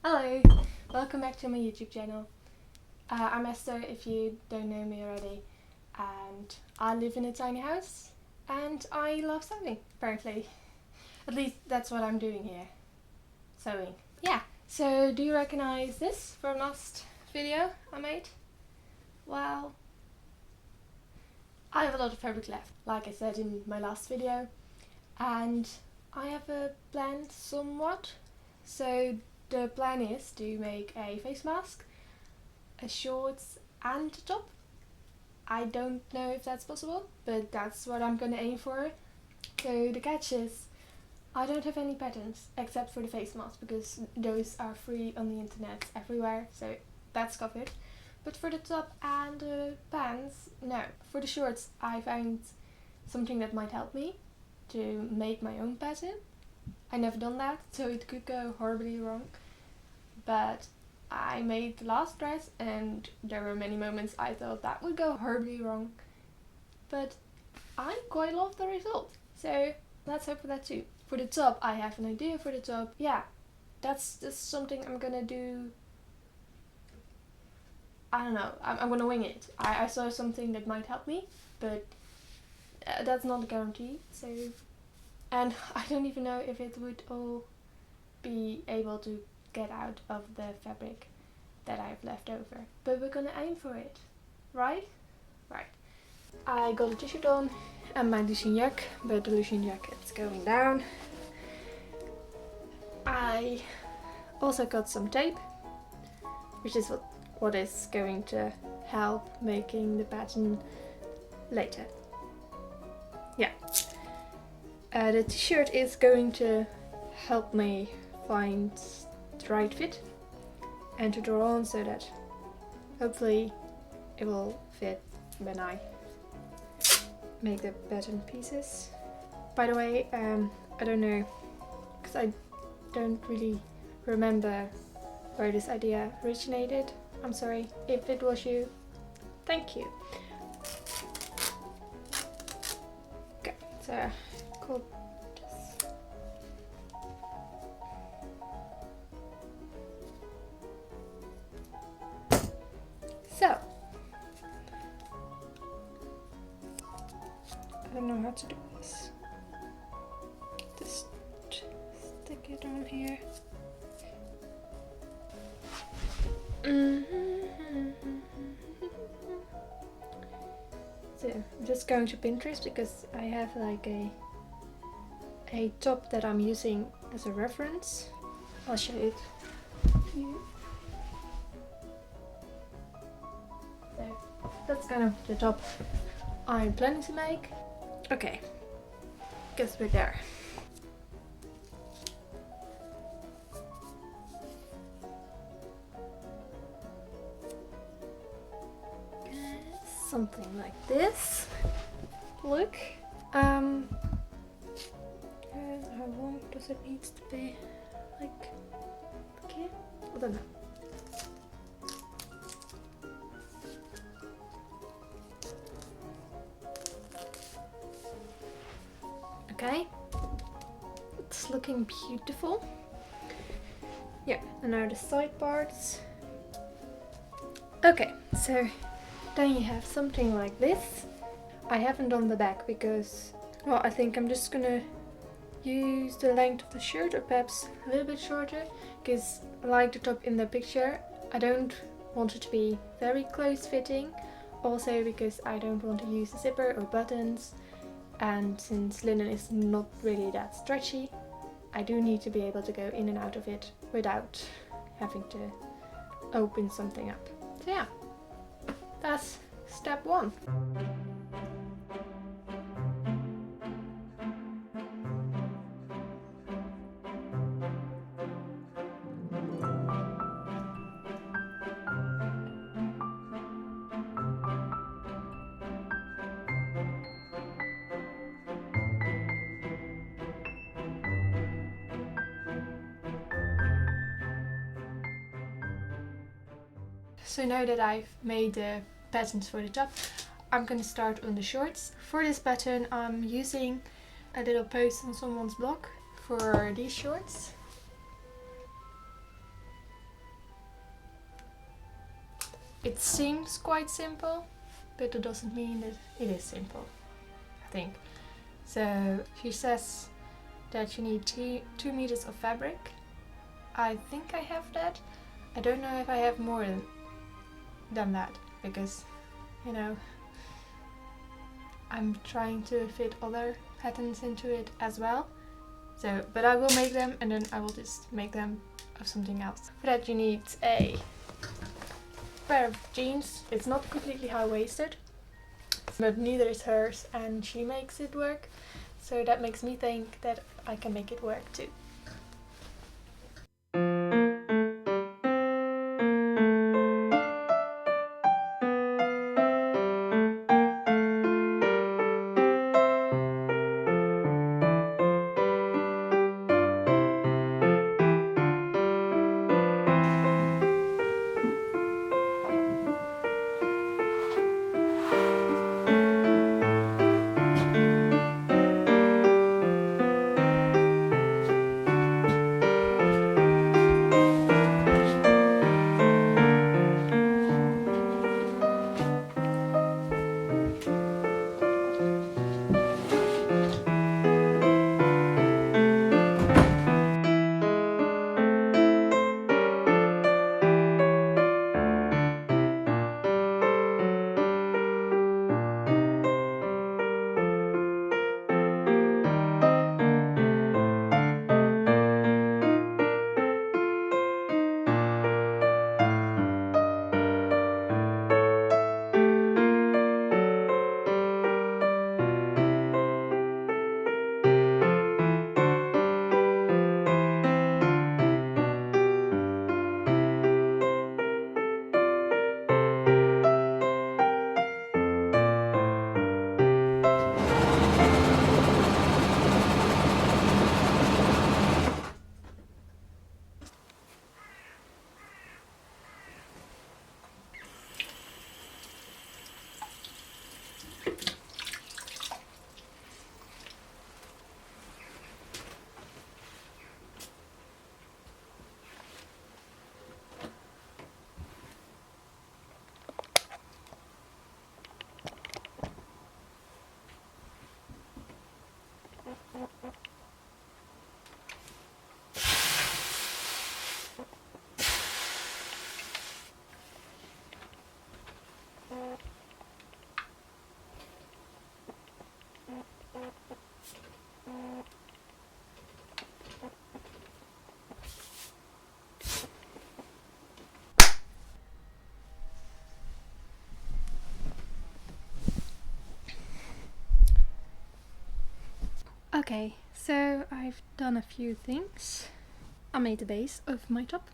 Hello, welcome back to my YouTube channel. I'm Esther if you don't know me already, and I live in a tiny house and I love sewing, apparently. At least that's what I'm doing here, sewing. Yeah, so do you recognize this from last video I made? Well, I have a lot of fabric left, like I said in my last video, and I have a plan somewhat. So the plan is to make a face mask, a shorts and a top. I don't know if that's possible, but that's what I'm gonna aim for. So the catch is, I don't have any patterns except for the face mask because those are free on the internet everywhere, so that's covered. But for the top and the pants, no. For the shorts I found something that might help me to make my own pattern. I never done that, so it could go horribly wrong. But I made the last dress and there were many moments I thought that would go horribly wrong. But I quite love the result. So let's hope for that too. For the top, I have an idea for the top. Yeah, that's something I'm gonna do. I don't know, I'm gonna wing it. I saw something that might help me, but that's not a guarantee. So, and I don't even know if it would all be able to get out of the fabric that I've left over. But we're gonna aim for it, right? Right. I got a t-shirt on and my Lucien jack, but the Lucien jacket's going down. I also got some tape, which is what is going to help making the pattern later. Yeah. The t-shirt is going to help me find the right fit and to draw on so that hopefully it will fit when I make the pattern pieces. By the way, I don't know, because I don't really remember where this idea originated. I'm sorry if it was you. Thank you. Okay, so cool. So, I don't know how to do this. Just stick it on here. So I'm just going to Pinterest because I have like a top that I'm using as a reference. I'll show it here. So that's kind of the top I'm planning to make. Okay, guess we're there. Something like this. Look. And how long does it need to be? Like, okay, I don't know. Okay, it's looking beautiful. Yeah, and now the side parts. Okay, so then you have something like this. I haven't done the back because, well, I think I'm just gonna use the length of the shirt, or perhaps a little bit shorter, because like the top in the picture, I don't want it to be very close fitting. Also because I don't want to use a zipper or buttons, and since linen is not really that stretchy, I do need to be able to go in and out of it without having to open something up. So yeah, that's step one. So now that I've made the patterns for the top, I'm gonna start on the shorts. For this pattern I'm using a little post on someone's blog for these shorts. It seems quite simple, but it doesn't mean that it is simple, I think. So she says that you need 2 meters of fabric. I think I have that. I don't know if I have more than that, because, you know, I'm trying to fit other patterns into it as well. So, but I will make them, and then I will just make them of something else. For that you need a pair of jeans. It's not completely high-waisted, but neither is hers, and she makes it work. So that makes me think that I can make it work too. Okay, so I've done a few things. I made the base of my top.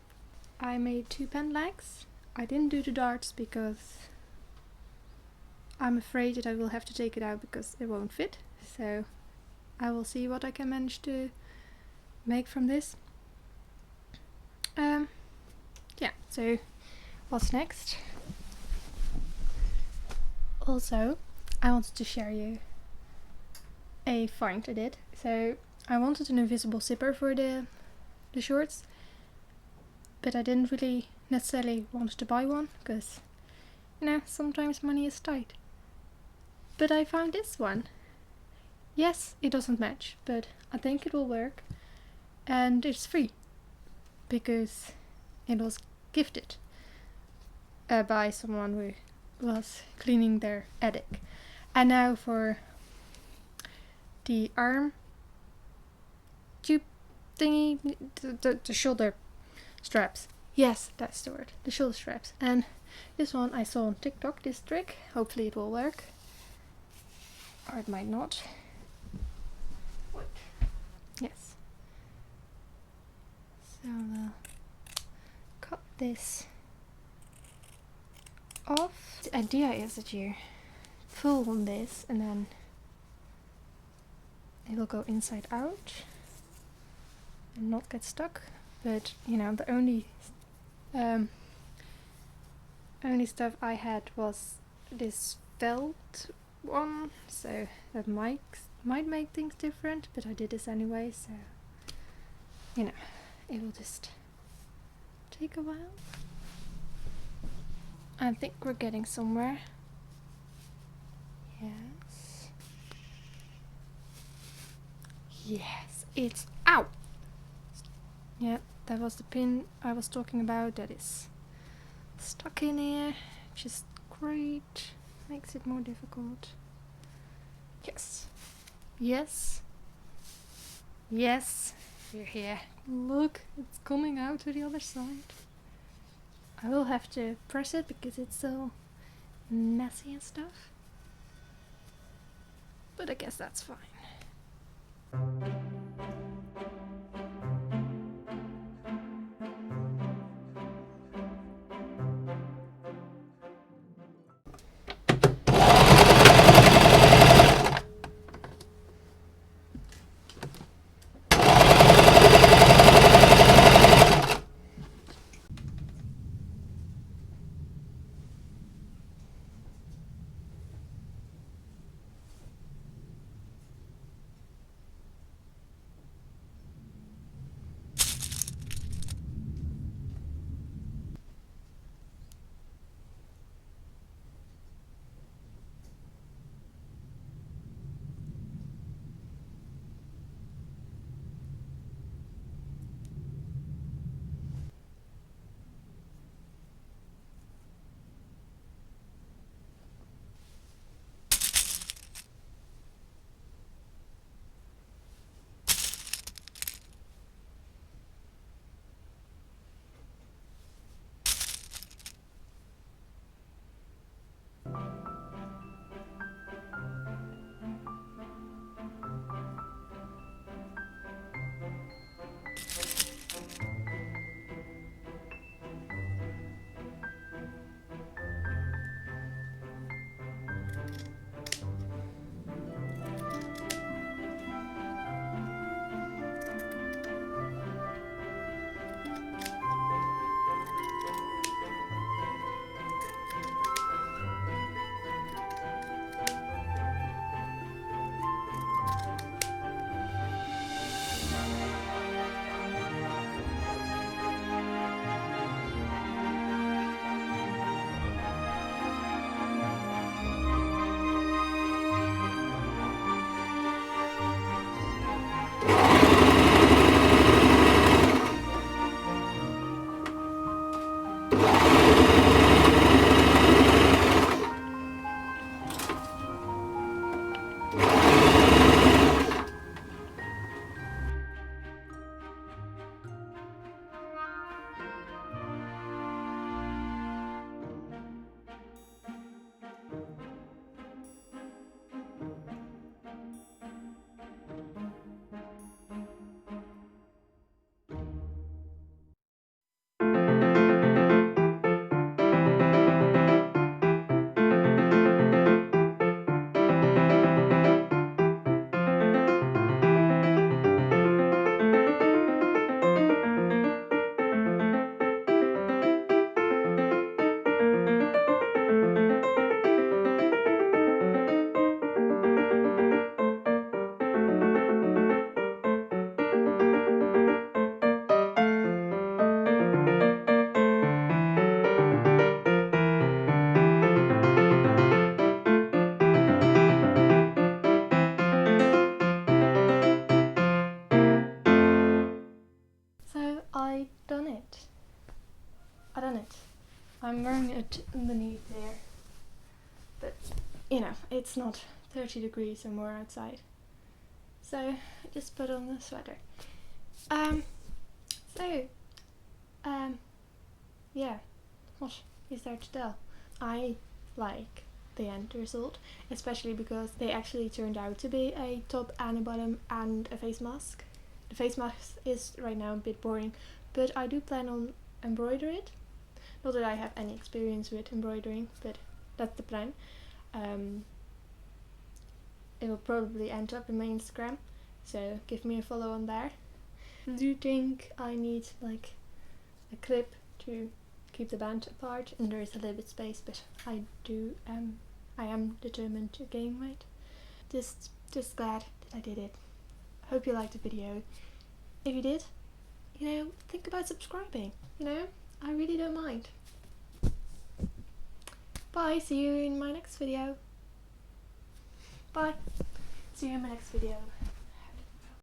I made 2 pen legs. I didn't do the darts because I'm afraid that I will have to take it out because it won't fit. So I will see what I can manage to make from this. Yeah, so what's next? Also, I wanted to share you a find I did. So I wanted an invisible zipper for the shorts, but I didn't really necessarily want to buy one because, you know, sometimes money is tight. But I found this one. Yes, it doesn't match, but I think it will work, and it's free because it was gifted by someone who was cleaning their attic. And now for the arm tube thingy, the shoulder straps. Yes, that's the word, the shoulder straps. And this one I saw on TikTok, this trick. Hopefully it will work, or it might not. Wait. Yes. So I'll cut this off. The idea is that you pull on this and then it will go inside out and not get stuck. But you know, the only stuff I had was this felt one, so that might make things different, but I did this anyway, so you know, it will just take a while. I think we're getting somewhere. Yes. Yes, it's out! Yeah, that was the pin I was talking about. That is stuck in here. Just great. Makes it more difficult. Yes. Yes. Yes. We're here. Look, it's coming out to the other side. I will have to press it because it's so messy and stuff. But I guess that's fine. So I done it. I'm wearing it underneath there. But, you know, it's not 30 degrees or more outside. So I just put on the sweater. Yeah, what is there to tell? I like the end result, especially because they actually turned out to be a top and a bottom and a face mask. The face mask is right now a bit boring, but I do plan on embroider it. Not that I have any experience with embroidering, but that's the plan. It will probably end up in my Instagram, so give me a follow on there. Do you think I need like a clip to keep the band apart? And there is a little bit space, but I am determined to gain weight. Just glad that I did it. Hope you liked the video. If you did, you know, think about subscribing. You know, I really don't mind. Bye, see you in my next video. Bye. See you in my next video.